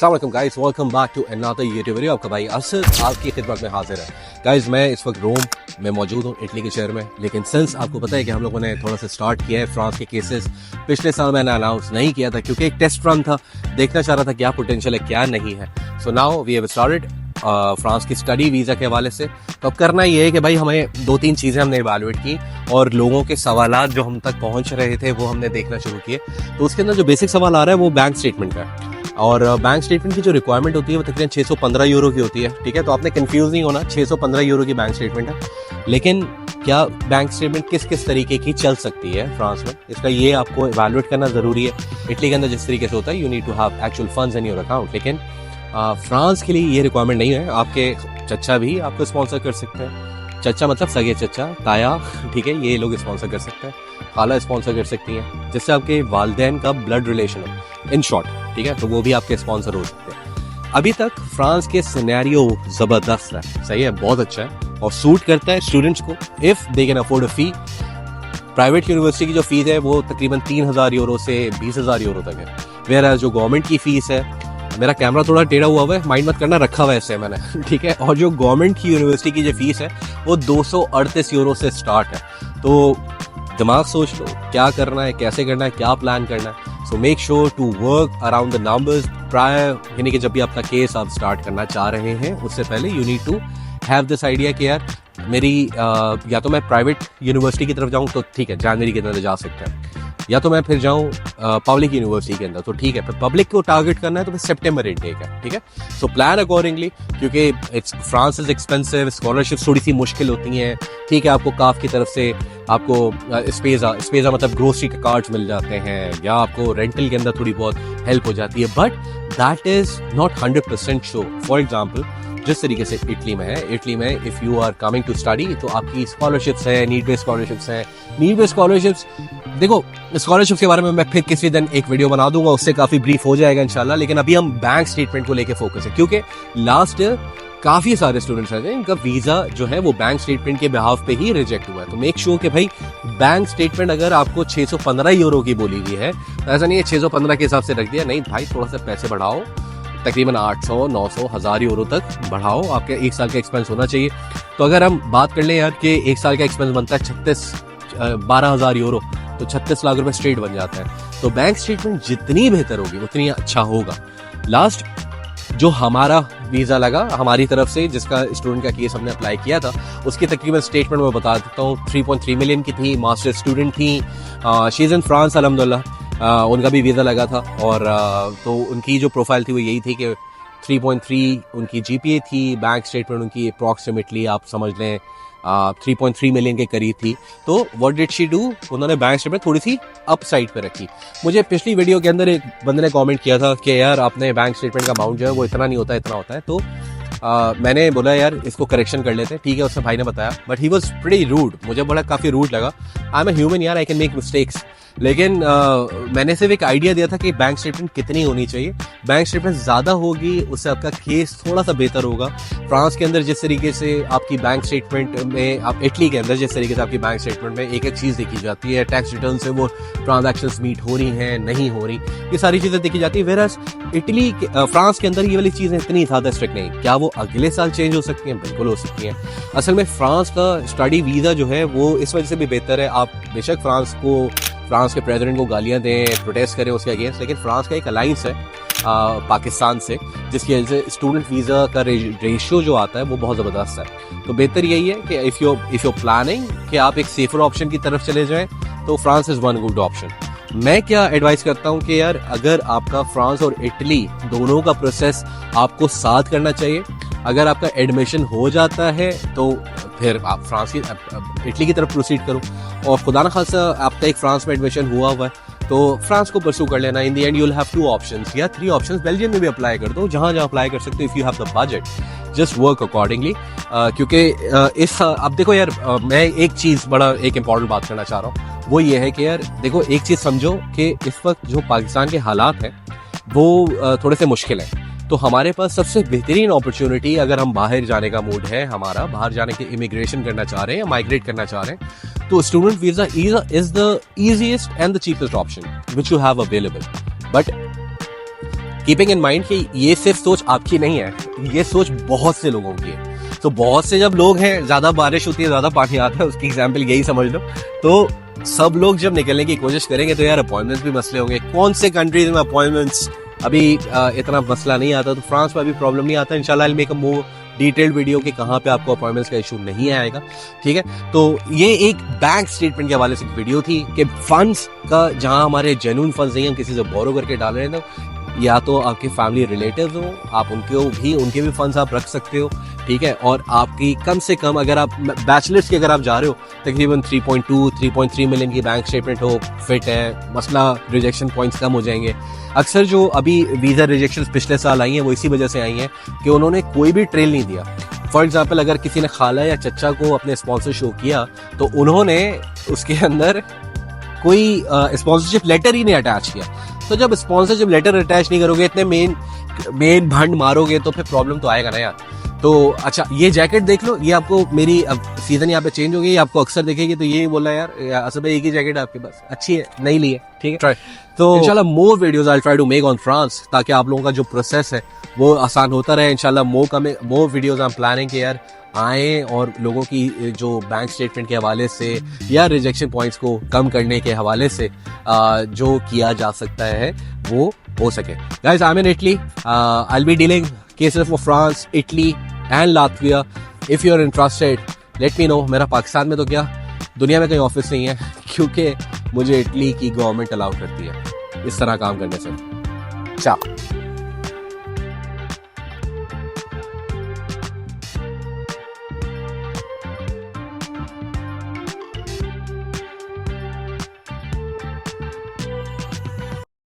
अस्सलाम वालेकुम guys, welcome back to another YouTube video. आपका भाई असद आपकी खिदमत में हाजिर है। गाइस मैं इस वक्त रोम में मौजूद हूँ, इटली के शहर में। लेकिन सिंस आपको पता है कि हम लोगों ने थोड़ा सा स्टार्ट किया है फ्रांस के केसेस। पिछले साल मैंने अनाउंस नहीं किया था क्योंकि एक टेस्ट रन था, देखना चाह रहा था क्या पोटेंशियल है क्या नहीं है। So now we have started France की स्टडी वीज़ा के हवाले से। तो अब करना ये है कि भाई हमें 2-3 चीज़ें हमने इवैल्यूएट की और लोगों के सवालात जो हम तक पहुंच रहे थे वो हमने देखना शुरू किए। तो उसके अंदर जो बेसिक सवाल आ रहा है वो बैंक स्टेटमेंट का है। और बैंक स्टेटमेंट की जो रिक्वायरमेंट होती है वो तकरीबन 615 यूरो की होती है। ठीक है, तो आपने कंफ्यूज नहीं होना, 615 यूरो की बैंक स्टेटमेंट है। लेकिन क्या बैंक स्टेटमेंट किस किस तरीके की चल सकती है फ्रांस में, इसका ये आपको इवैल्यूएट करना ज़रूरी है। इटली के अंदर जिस तरीके से होता है, you need to have actual funds in your account. लेकिन फ्रांस के लिए ये रिक्वायरमेंट नहीं है। आपके चचा भी आपको स्पॉन्सर कर सकते हैं। चचा मतलब सगे चचा, ताया, ठीक है, ये लोग स्पॉन्सर कर सकते हैं। खाला स्पॉन्सर कर सकती हैं, जिससे आपके वालिदैन का ब्लड रिलेशन हो, इन शॉर्ट। ठीक है, तो वो भी आपके स्पॉन्सर हो सकते हैं। अभी तक फ्रांस के सिनेरियो ज़बरदस्त है, सही है, बहुत अच्छा है और सूट करता है स्टूडेंट्स को if they can afford a fee. Private university की जो फीस है वो तकरीबन 3000 यूरो से 20,000 यूरो तक है। वेयर जो गवर्नमेंट की फीस है, मेरा कैमरा थोड़ा टेढ़ा हुआ है, माइंड मत करना, रखा हुआ है ऐसे मैंने, ठीक है। और जो गवर्नमेंट की यूनिवर्सिटी की जो फीस है वो 238 यूरो से स्टार्ट है। तो दिमाग सोच लो क्या करना है, कैसे करना है, क्या प्लान करना है। So make sure to work around the numbers prior, यानी कि जब भी अपना केस आप स्टार्ट करना चाह रहे हैं उससे पहले you need to have this idea कि यार मेरी या तो मैं प्राइवेट यूनिवर्सिटी की तरफ जाऊँ तो ठीक है, जनवरी के अंदर जा सकते हैं, या तो मैं फिर जाऊँ पब्लिक यूनिवर्सिटी के अंदर तो ठीक है, फिर पब्लिक को टारगेट करना है तो फिर सितंबर इनटेक है। ठीक है, सो प्लान अकॉर्डिंगली, क्योंकि it's France is expensive, scholarship थोड़ी सी मुश्किल होती हैं। ठीक है, आपको काफ की तरफ से आपको स्पेजा मतलब ग्रोसरी के कार्ड्स मिल जाते हैं, या आपको रेंटल के अंदर थोड़ी बहुत हेल्प हो जाती है, but that is not 100% sure. For example जिस तरीके से इटली में है, इटली में if you are coming to study तो आपकी स्कॉलरशिप्स है, नीड बेस्ड स्कॉलरशिप्स हैं। नीड बेस्ड स्कॉलरशिप्स, देखो स्कॉलरशिप्स के बारे में मैं फिर किसी दिन एक वीडियो बना दूंगा, उससे काफ़ी ब्रीफ हो जाएगा इंशाल्लाह। लेकिन अभी हम बैंक स्टेटमेंट को लेके फोकस है, क्योंकि लास्ट ईयर काफ़ी सारे स्टूडेंट्स हैं इनका वीज़ा जो है वो बैंक स्टेटमेंट के बिहाफ पे ही रिजेक्ट हुआ है। तो मेक श्योर कि भाई बैंक स्टेटमेंट अगर आपको 615 यूरो की बोली गई है तो ऐसा नहीं है 615 के हिसाब से रख दिया, नहीं भाई, थोड़ा सा पैसे बढ़ाओ, तकरीबन 800, 900, 1000 यूरो तक बढ़ाओ, आपके एक साल का एक्सपेंस होना चाहिए। तो अगर हम बात कर लें यार कि एक साल का एक्सपेंस बनता है 12,000 यूरो, तो 36 लाख रुपए स्ट्रेट बन जाता है। तो बैंक स्टेटमेंट जितनी बेहतर होगी उतनी अच्छा होगा। लास्ट जो हमारा वीज़ा लगा हमारी तरफ से, जिसका स्टूडेंट का केस हमने अप्लाई किया था, उसकी तकरीबन स्टेटमेंट मैं बता देता हूँ। 3.3 मिलियन की थी, मास्टर स्टूडेंट थी, शी इज़ इन फ्रांस अल्हम्दुलिल्लाह। उनका भी वीज़ा लगा था और तो उनकी जो प्रोफाइल थी वो यही थी कि 3.3 उनकी जीपीए थी। बैंक स्टेटमेंट उनकी अप्रॉक्सीमेटली आप समझ लें 3.3 मिलियन के करीब थी। तो व्हाट डिड शी डू, उन्होंने बैंक स्टेटमेंट थोड़ी सी अप साइड पे रखी। मुझे पिछली वीडियो के अंदर एक बंदे ने कमेंट किया था कि यार आपने बैंक स्टेटमेंट का अमाउंट जो है वो इतना नहीं होता, इतना होता है। तो मैंने बोला यार इसको करेक्शन कर लेते हैं, ठीक है, उसने भाई ने बताया, but he was pretty rude, मुझे बड़ा काफ़ी रूड लगा। आई एम ए ह्यूमन यार, आई कैन मेक मिस्टेक्स। लेकिन मैंने सिर्फ एक आइडिया दिया था कि बैंक स्टेटमेंट कितनी होनी चाहिए। बैंक स्टेटमेंट ज़्यादा होगी उससे आपका केस थोड़ा सा बेहतर होगा। फ्रांस के अंदर जिस तरीके से आपकी बैंक स्टेटमेंट में, आप इटली के अंदर जिस तरीके से आपकी बैंक स्टेटमेंट में एक एक चीज़ देखी जाती है, टैक्स रिटर्न से वो ट्रांजैक्शंस मीट हो रही हैं नहीं हो रही, ये सारी चीज़ें देखी जाती है। वेरास फ्रांस के अंदर ये वाली चीज़ें इतनी ज़्यादा स्ट्रिक्ट नहीं। क्या वो अगले साल चेंज हो सकती हैं? बिल्कुल हो सकती हैं। असल में फ्रांस का स्टडी वीज़ा जो है वो इस वजह से भी बेहतर है। आप बेशक फ्रांस के प्रेसिडेंट को गालियां दें, प्रोटेस्ट करें उसके अगेंस्ट, लेकिन फ्रांस का एक अलाइंस है पाकिस्तान से, जिसकी वजह से स्टूडेंट वीज़ा का रेशियो जो आता है वो बहुत ज़बरदस्त है। तो बेहतर यही है कि इफ़ यू प्लानिंग कि आप एक सेफर ऑप्शन की तरफ चले जाएं तो France is one good option. मैं क्या एडवाइस करता हूं कि यार अगर आपका फ्रांस और इटली दोनों का प्रोसेस आपको साथ करना चाहिए। अगर आपका एडमिशन हो जाता है तो फिर आप इटली की तरफ प्रोसीड करो, और खुदा न खासा आपका एक फ्रांस में एडमिशन हुआ है तो फ्रांस को परसू कर लेना। In the end you will have 2 options या 3 ऑप्शंस। बेल्जियम में भी अप्लाई कर दो, जहाँ अप्लाई कर सकते हो, if you have the budget, just work accordingly. क्योंकि अब देखो यार, मैं एक चीज़ एक इंपॉर्टेंट बात करना चाह रहा हूँ, वो ये है कि यार देखो एक चीज़ समझो कि इस वक्त जो पाकिस्तान के हालात हैं वो थोड़े से मुश्किल हैं। तो हमारे पास सबसे बेहतरीन अपॉर्चुनिटी, अगर हम बाहर जाने का मूड है हमारा, बाहर जाने के इमिग्रेशन करना चाह रहे हैं या माइग्रेट करना चाह रहे हैं, तो student visa is the easiest and the cheapest option which you have available. But keeping in mind कि ये सिर्फ सोच आपकी नहीं है, ये सोच बहुत से लोगों की है। तो बहुत से जब लोग हैं, ज्यादा बारिश होती है, ज्यादा पानी आता है, उसकी एग्जाम्पल यही समझ लो। तो सब लोग जब निकलने की कोशिश करेंगे तो यार अपॉइंटमेंट्स भी मसले होंगे। कौन से कंट्रीज में अपॉइंटमेंट्स अभी इतना मसला नहीं आता, तो फ्रांस में अभी प्रॉब्लम नहीं आता। इंशाल्लाह I will make a more detailed video कि कहाँ पे आपको अपॉइंटमेंट्स का इशू नहीं आएगा, ठीक है। तो ये एक बैंक स्टेटमेंट के हवाले से वीडियो थी कि फंड्स का जहाँ हमारे जेन्युइन फंड्स नहीं, हम किसी से बोरो करके डाल रहे हैं, तो या तो आपके फैमिली रिलेटिव्स हो, आप उनके भी फंड्स आप रख सकते हो, ठीक है। और आपकी कम से कम, अगर आप बैचलर्स की अगर आप जा रहे हो, तकरीबन 3.2 3.3 मिलियन की बैंक स्टेटमेंट हो, फिट है, मसला रिजेक्शन पॉइंट्स कम हो जाएंगे। अक्सर जो अभी वीज़ा रिजेक्शन पिछले साल आई हैं वो इसी वजह से आई हैं कि उन्होंने कोई भी ट्रेल नहीं दिया। फॉर एग्जाम्पल, अगर किसी ने खाला या चचा को अपने स्पॉन्सर शो किया तो उन्होंने उसके अंदर कोई स्पॉन्सरशिप लेटर ही नहीं अटैच किया। तो जब स्पॉन्सरशिप लेटर अटैच नहीं करोगे, इतने मेन भंड मारोगे, तो फिर प्रॉब्लम तो आएगा ना यार। तो अच्छा, ये जैकेट देख लो, ये आपको मेरी अब सीजन यहाँ पे चेंज हो गई, आपको अक्सर देखेगी तो ये बोला यार असल में एक ही जैकेट आपके पास अच्छी है, नहीं ली है, ठीक है। तो इंशाल्लाह more videos I try to make on France, ताकि आप लोगों का जो प्रोसेस है वो आसान होता रहे। इंशाल्लाह more videos I am planning कि यार आए और लोगों की जो बैंक स्टेटमेंट के हवाले से या रिजेक्शन पॉइंट्स को कम करने के हवाले से जो किया जा सकता है वो हो सके। Guys, I am in Italy, I will be dealing cases for France, Italy and Latvia. If you are interested let me know. मेरा पाकिस्तान में तो क्या, दुनिया में कहीं ऑफिस नहीं है, क्योंकि मुझे इटली की गवर्नमेंट अलाउ करती है इस तरह काम करने से। चाओ।